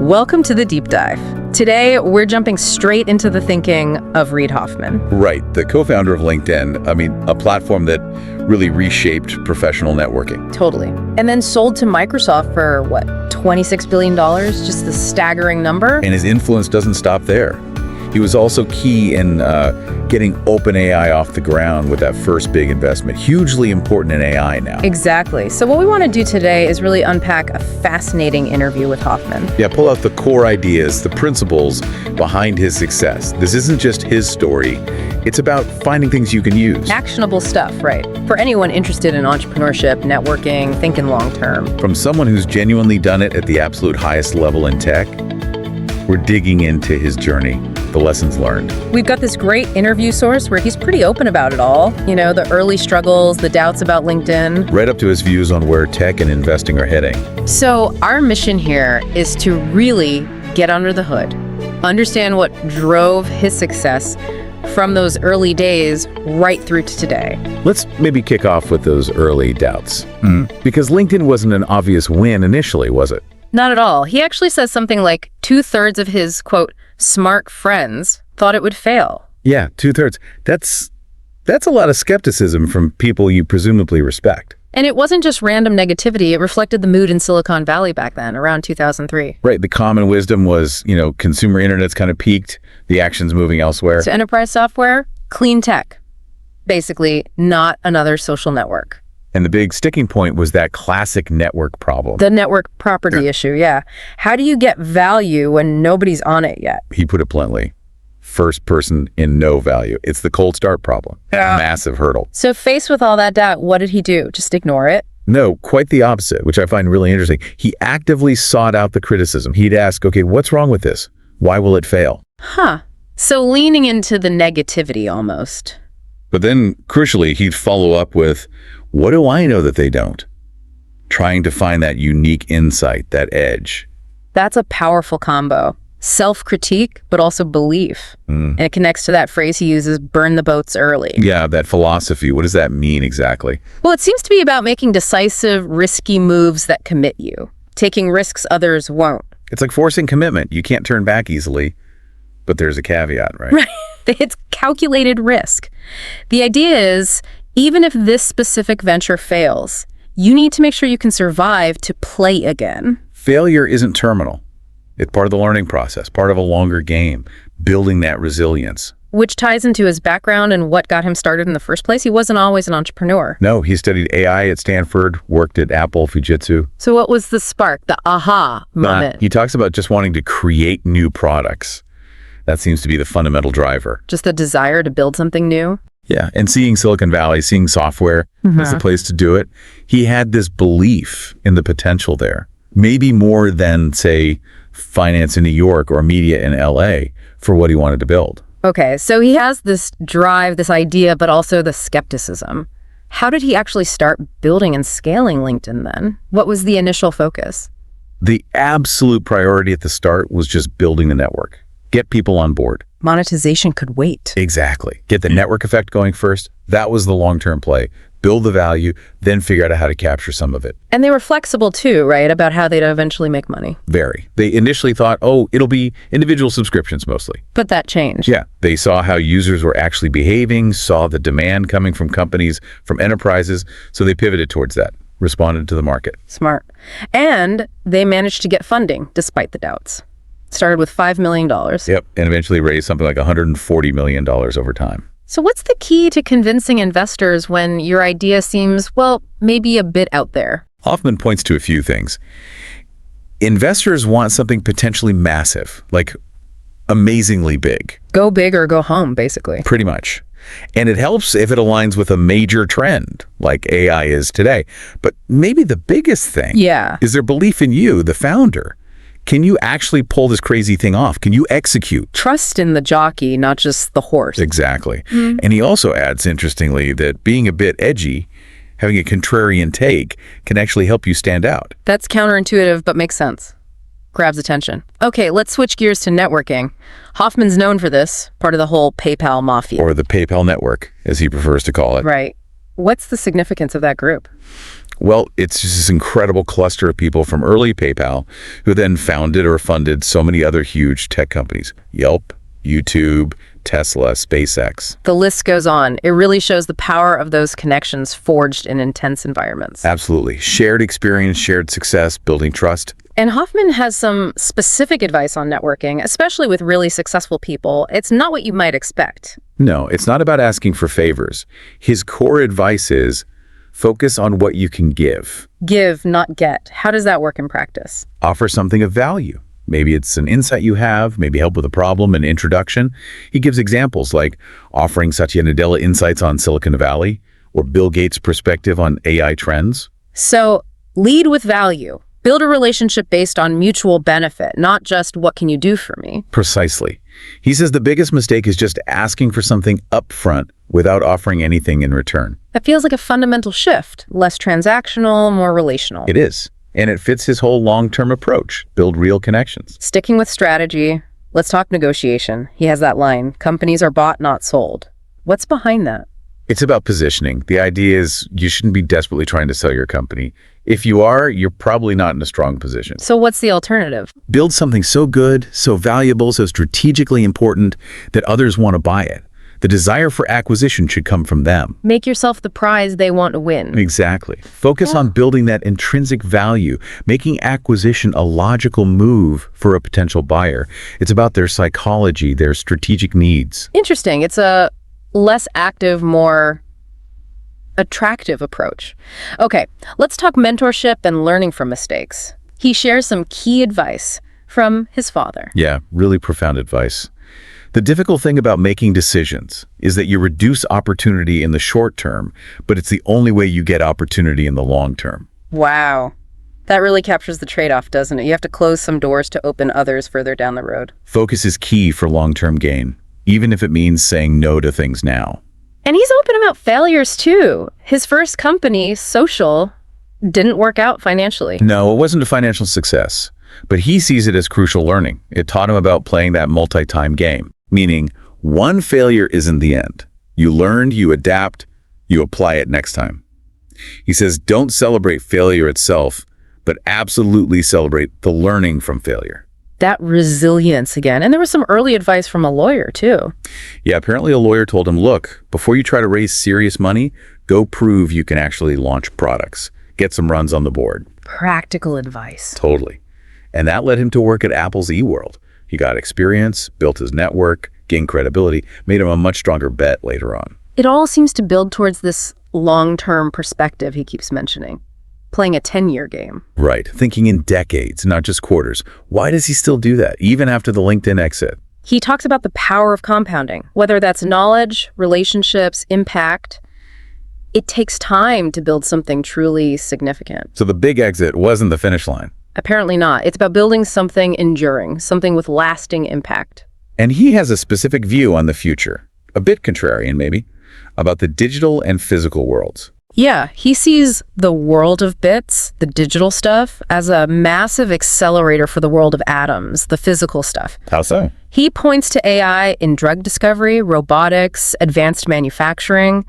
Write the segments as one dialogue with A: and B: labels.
A: Welcome to the Deep Dive. Today, we're jumping straight into the thinking of Reid Hoffman.
B: Right, the co-founder of LinkedIn. A platform that really reshaped professional networking.
A: Totally. And then sold to Microsoft for, what, $26 billion? Just a staggering number.
B: And his influence doesn't stop there. He was also key in getting OpenAI off the ground with that first big investment. Hugely important in AI now.
A: Exactly. So what we want to do today is really unpack a fascinating interview with Hoffman.
B: Yeah, pull out the core ideas, the principles behind his success. This isn't just his story. It's about finding things you can use.
A: Actionable stuff, right? For anyone interested in entrepreneurship, networking, thinking long term.
B: From someone who's genuinely done it at the absolute highest level in tech, we're digging into his journey, the lessons learned.
A: We've got this great interview source where he's pretty open about it all. You know, the early struggles, the doubts about LinkedIn.
B: Right up to his views on where tech and investing are heading.
A: So our mission here is to really get under the hood, understand what drove his success from those early days right through to today.
B: Let's maybe kick off with those early doubts. Because LinkedIn wasn't an obvious win initially, was it?
A: Not at all. He actually says something like 2/3 of his, quote, smart friends thought it would fail.
B: Yeah, 2/3. That's a lot of skepticism from people you presumably respect.
A: And it wasn't just random negativity. It reflected the mood in Silicon Valley back then, around 2003.
B: Right. The common wisdom was, consumer internet's kind of peaked, the action's moving elsewhere.
A: So enterprise software, clean tech. Basically, not another social network.
B: And the big sticking point was that classic network problem.
A: The network property issue, yeah. How do you get value when nobody's on it yet?
B: He put it bluntly. First person in no value. It's the cold start problem.
A: Yeah.
B: Massive hurdle.
A: So faced with all that doubt, what did he do? Just ignore it?
B: No, quite the opposite, which I find really interesting. He actively sought out the criticism. He'd ask, okay, what's wrong with this? Why will it fail?
A: So leaning into the negativity almost.
B: But then, crucially, he'd follow up with, what do I know that they don't? Trying to find that unique insight, that edge.
A: That's a powerful combo. Self-critique, but also belief. And it connects to that phrase he uses, burn the boats early.
B: Yeah, that philosophy. What does that mean exactly?
A: Well, it seems to be about making decisive, risky moves that commit you. Taking risks others won't.
B: It's like forcing commitment. You can't turn back easily, but there's a caveat, right?
A: Right. It's calculated risk. The idea is, even if this specific venture fails, you need to make sure you can survive to play again.
B: Failure isn't terminal. It's part of the learning process, part of a longer game, building that resilience.
A: Which ties into his background and what got him started in the first place. He wasn't always an entrepreneur.
B: No, he studied AI at Stanford, worked at Apple, Fujitsu.
A: So what was the spark, the aha moment?
B: He talks about just wanting to create new products. That seems to be the fundamental driver.
A: Just the desire to build something new?
B: Yeah, and seeing Silicon Valley, seeing software as the place to do it, he had this belief in the potential there. Maybe more than, say, finance in New York or media in LA for what he wanted to build.
A: Okay, so he has this drive, this idea, but also the skepticism. How did he actually start building and scaling LinkedIn then? What was the initial focus?
B: The absolute priority at the start was just building the network. Get people on board.
A: Monetization could wait.
B: Exactly. Get the network effect going first. That was the long-term play. Build the value, then figure out how to capture some of it.
A: And they were flexible too, right? About how they'd eventually make money.
B: Very. They initially thought, it'll be individual subscriptions mostly.
A: But that changed.
B: Yeah. They saw how users were actually behaving, saw the demand coming from companies, from enterprises, so they pivoted towards that, responded to the market.
A: Smart. And they managed to get funding despite the doubts. Started with $5 million.
B: Yep, and eventually raised something like $140 million over time.
A: So what's the key to convincing investors when your idea seems, well, maybe a bit out there?
B: Hoffman points to a few things. Investors want something potentially massive, like amazingly big.
A: Go big or go home, basically.
B: Pretty much. And it helps if it aligns with a major trend, like AI is today. But maybe the biggest thing is their belief in you, the founder. Can you actually pull this crazy thing off? Can you execute?
A: Trust in the jockey, not just the horse.
B: Exactly. And he also adds, interestingly, that being a bit edgy, having a contrarian take, can actually help you stand out.
A: That's counterintuitive, but makes sense. Grabs attention. Okay, let's switch gears to networking. Hoffman's known for this, part of the whole PayPal mafia.
B: Or the PayPal network, as he prefers to call it.
A: Right. What's the significance of that group?
B: Well, it's just this incredible cluster of people from early PayPal who then founded or funded so many other huge tech companies. Yelp, YouTube, Tesla, SpaceX.
A: The list goes on. It really shows the power of those connections forged in intense environments.
B: Absolutely. Shared experience, shared success, building trust.
A: And Hoffman has some specific advice on networking, especially with really successful people. It's not what you might expect.
B: No, it's not about asking for favors. His core advice is focus on what you can give.
A: Give, not get. How does that work in practice?
B: Offer something of value. Maybe it's an insight you have, maybe help with a problem, an introduction. He gives examples like offering Satya Nadella insights on Silicon Valley or Bill Gates' perspective on AI trends.
A: So lead with value. Build a relationship based on mutual benefit, not just what can you do for me.
B: Precisely. He says the biggest mistake is just asking for something upfront without offering anything in return.
A: That feels like a fundamental shift. Less transactional, more relational.
B: It is. And it fits his whole long-term approach, build real connections.
A: Sticking with strategy, let's talk negotiation. He has that line, companies are bought, not sold. What's behind that?
B: It's about positioning. The idea is you shouldn't be desperately trying to sell your company. If you are, you're probably not in a strong position.
A: So what's the alternative?
B: Build something so good, so valuable, so strategically important that others want to buy it. The desire for acquisition should come from them.
A: Make yourself the prize they want to win.
B: Exactly. Focus on building that intrinsic value, making acquisition a logical move for a potential buyer. It's about their psychology, their strategic needs.
A: Interesting. It's a less active, more attractive approach. Okay, let's talk mentorship and learning from mistakes. He shares some key advice from his father.
B: Yeah, really profound advice. The difficult thing about making decisions is that you reduce opportunity in the short term, but it's the only way you get opportunity in the long term.
A: Wow. That really captures the trade-off, doesn't it? You have to close some doors to open others further down the road.
B: Focus is key for long-term gain, even if it means saying no to things now.
A: And he's open about failures too. His first company, Social, didn't work out financially.
B: No, it wasn't a financial success, but he sees it as crucial learning. It taught him about playing that multi-time game, meaning one failure isn't the end. You learned, you adapt, you apply it next time. He says, don't celebrate failure itself, but absolutely celebrate the learning from failure.
A: That resilience again. And there was some early advice from a lawyer too.
B: Yeah, apparently a lawyer told him, look, before you try to raise serious money, go prove you can actually launch products. Get some runs on the board.
A: Practical advice.
B: Totally. And that led him to work at Apple's eWorld. He got experience, built his network, gained credibility, made him a much stronger bet later on.
A: It all seems to build towards this long-term perspective he keeps mentioning. Playing a 10-year game.
B: Right. Thinking in decades, not just quarters. Why does he still do that, even after the LinkedIn exit?
A: He talks about the power of compounding, whether that's knowledge, relationships, impact. It takes time to build something truly significant.
B: So the big exit wasn't the finish line.
A: Apparently not. It's about building something enduring, something with lasting impact.
B: And he has a specific view on the future, a bit contrarian maybe, about the digital and physical worlds.
A: Yeah, he sees the world of bits, the digital stuff, as a massive accelerator for the world of atoms, the physical stuff.
B: How so?
A: He points to AI in drug discovery, robotics, advanced manufacturing,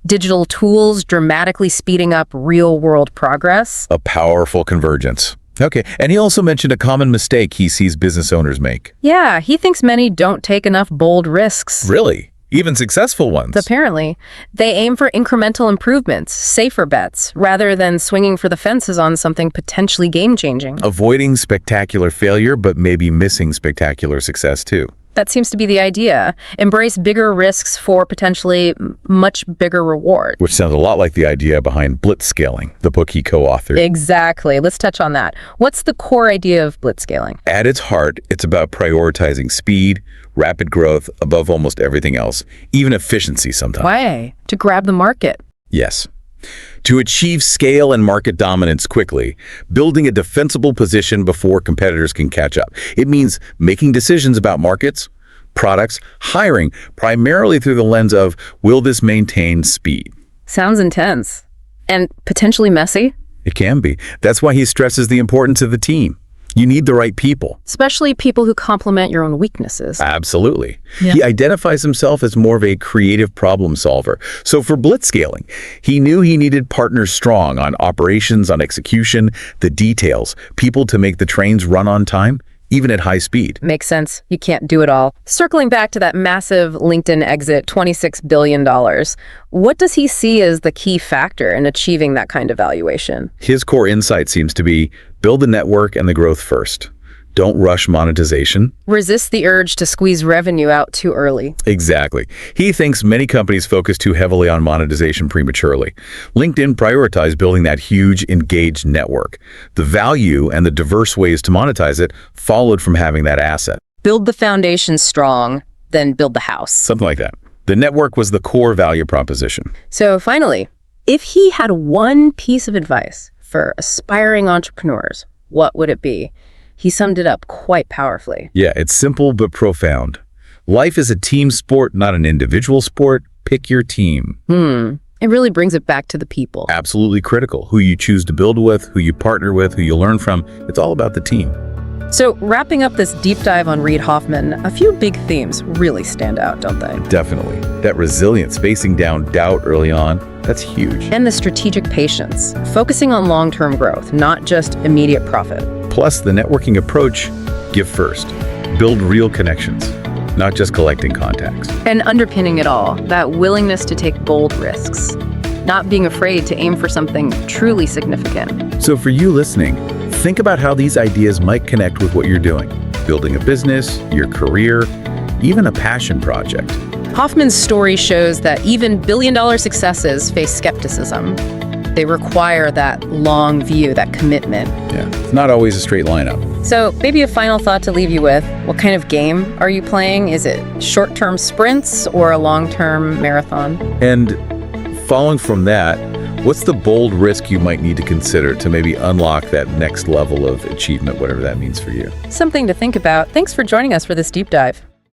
A: digital tools dramatically speeding up real-world progress.
B: A powerful convergence. Okay, and he also mentioned a common mistake he sees business owners make.
A: Yeah, he thinks many don't take enough bold risks.
B: Really? Even successful ones?
A: Apparently. They aim for incremental improvements, safer bets, rather than swinging for the fences on something potentially game-changing.
B: Avoiding spectacular failure, but maybe missing spectacular success too.
A: That seems to be the idea. Embrace bigger risks for potentially much bigger rewards.
B: Which sounds a lot like the idea behind Blitzscaling, the book he co-authored.
A: Exactly. Let's touch on that. What's the core idea of Blitzscaling?
B: At its heart, it's about prioritizing speed, rapid growth above almost everything else, even efficiency sometimes.
A: Why? To grab the market.
B: Yes. To achieve scale and market dominance quickly, building a defensible position before competitors can catch up. It means making decisions about markets, products, hiring, primarily through the lens of, will this maintain speed?
A: Sounds intense. And potentially messy.
B: It can be. That's why he stresses the importance of the team. You need the right people.
A: Especially people who complement your own weaknesses.
B: Absolutely.
A: Yeah.
B: He identifies himself as more of a creative problem solver. So for Blitzscaling, he knew he needed partners strong on operations, on execution, the details, people to make the trains run on time, even at high speed.
A: Makes sense. You can't do it all. Circling back to that massive LinkedIn exit, $26 billion, what does he see as the key factor in achieving that kind of valuation?
B: His core insight seems to be build the network and the growth first. Don't rush monetization.
A: Resist the urge to squeeze revenue out too early.
B: Exactly. He thinks many companies focus too heavily on monetization prematurely. LinkedIn prioritized building that huge, engaged network. The value and the diverse ways to monetize it followed from having that asset.
A: Build the foundation strong, then build the house.
B: Something like that. The network was the core value proposition.
A: So finally, if he had one piece of advice for aspiring entrepreneurs, what would it be? He summed it up quite powerfully.
B: Yeah, it's simple but profound. Life is a team sport, not an individual sport. Pick your team.
A: It really brings it back to the people.
B: Absolutely critical. Who you choose to build with, who you partner with, who you learn from. It's all about the team.
A: So wrapping up this deep dive on Reid Hoffman, a few big themes really stand out, don't they?
B: Definitely. That resilience, facing down doubt early on, that's huge.
A: And the strategic patience, focusing on long-term growth, not just immediate profit.
B: Plus, the networking approach, give first. Build real connections, not just collecting contacts.
A: And underpinning it all, that willingness to take bold risks, not being afraid to aim for something truly significant.
B: So for you listening, think about how these ideas might connect with what you're doing. Building a business, your career, even a passion project.
A: Hoffman's story shows that even billion-dollar successes face skepticism. They require that long view, that commitment.
B: Yeah, it's not always a straight line up.
A: So maybe a final thought to leave you with. What kind of game are you playing? Is it short-term sprints or a long-term marathon?
B: And following from that, what's the bold risk you might need to consider to maybe unlock that next level of achievement, whatever that means for you?
A: Something to think about. Thanks for joining us for this deep dive.